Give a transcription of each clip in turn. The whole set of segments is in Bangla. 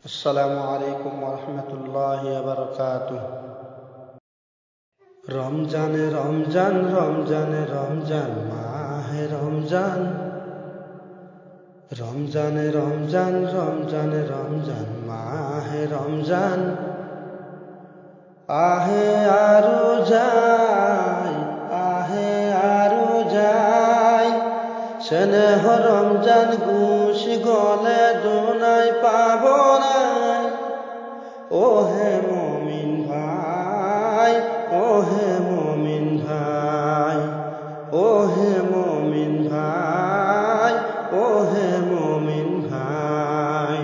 আসসালামু আলাইকুম ওয়া বারাকাতুহ। রমজানে রমজান রমজানে রমজান মাহে রমজান, রমজানে রমজান রমজানে রমজান মাহে রমজান। আহে আরো যাই, আহে আরো যাই, স্নেহ রমজান ঘুষি গলে দোনাই পাব নাই। ও হে মুমিন ভাই, ও হে মুমিন ভাই, ও হে মুমিন ভাই, ও হে মুমিন ভাই।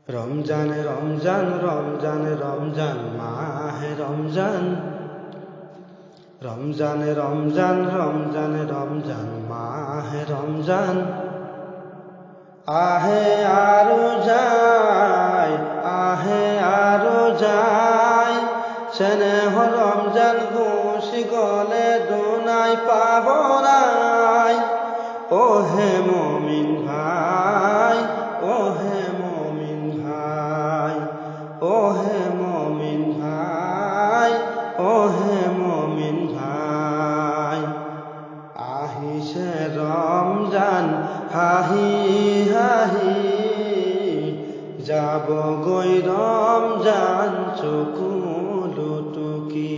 রমজানে রমজান রমজানে রমজান মাহে রমজান, রমজানে রমজান রমজানে রমজান মাহে রমজান। আহে আরো যাই, আহে আরো যাই, স্নেহ রমজান ঘুষি গলে দোনাই পাব নাই। ও হে মুমিন ভাই, ও হে মুমিন ভাই, ও হে মুমিন ভাই, ও হে মুমিন ভাই। আহিছে রমজান হাহি হাহি, যাব গৈ রমজান চকু লুটুকি।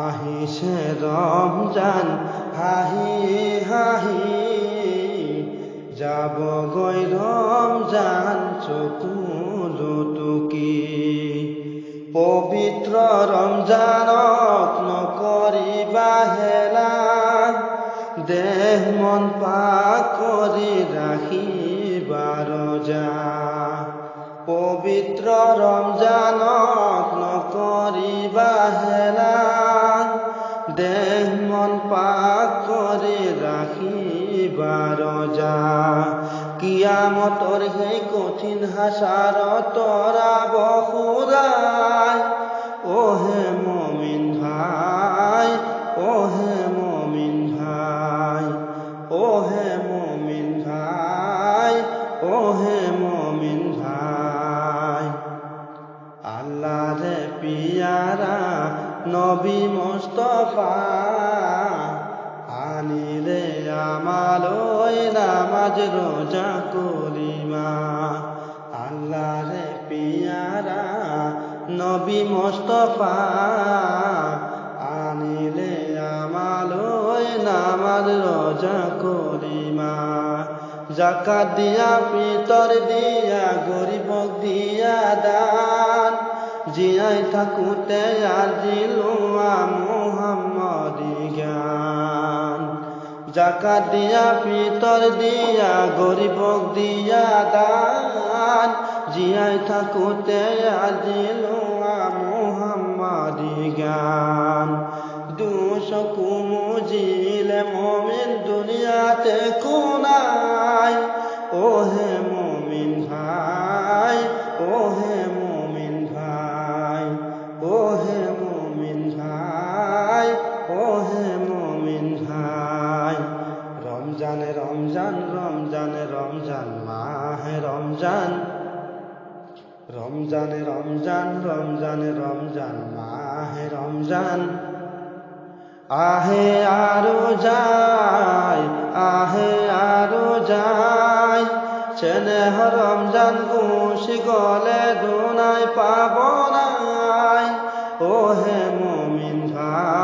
আহিছে রমজান হাহি হাহি, যাব গৈ রমজান চকু লুটুকি। পবিত্র রমজানক নকৰিবা হেলা, দেহ মন পাক কৰি ৰাখিবা ৰোজা। পবিত্ৰ ৰমজানক নকৰিবা হেলা, দেহ মন পাক কৰি ৰাখিবা ৰোজা। কিয়ামতৰ সেই কঠিন হাচাৰত তৰাব খুদাই। ও হে মুমিন ভাই, ও হে মুমিন ভাই, ও হে মুমিন ভাই, ও হে মুমিন ভাই। আল্লাহরে পিয়ারা নবী মুস্তাফা, আনিলে আমালই নামাজ রোজা করিমা। আল্লাহরে পিয়ারা নবী মুস্তাফা, আনিলে আমালই নামাজ রোজা করিমা। যাকাত দিয়া ফিতর দিয়া গরিবক দিয়া দান, জিয়াই থাকুতে আজিলোয়া মুহাম্মদি জ্ঞান। যাকাত দিয়া ফিতর দিয়া গরিবক দিয়া দান, জিয়াই থাকুতে আজিলোয়া মুহাম্মদি জ্ঞান। দুচকু মুজিলে মুমিন দুনিয়াতে কোনাই। ও হে মুমিন ভাই, ও হে মুমিন ভাই, ও হে মুমিন ভাই, ও হে মুমিন ভাই। রমজানে রমজান রমজানে রমজান মাহে রমজান, রমজানে রমজান রমজানে রমজান মাহে রমজান। আহে আরো যাই, আহে আরো যাই, স্নেহ রমজান ঘুষি গলে দোনাই পাব নাই। ও হে মুমিন ভাই।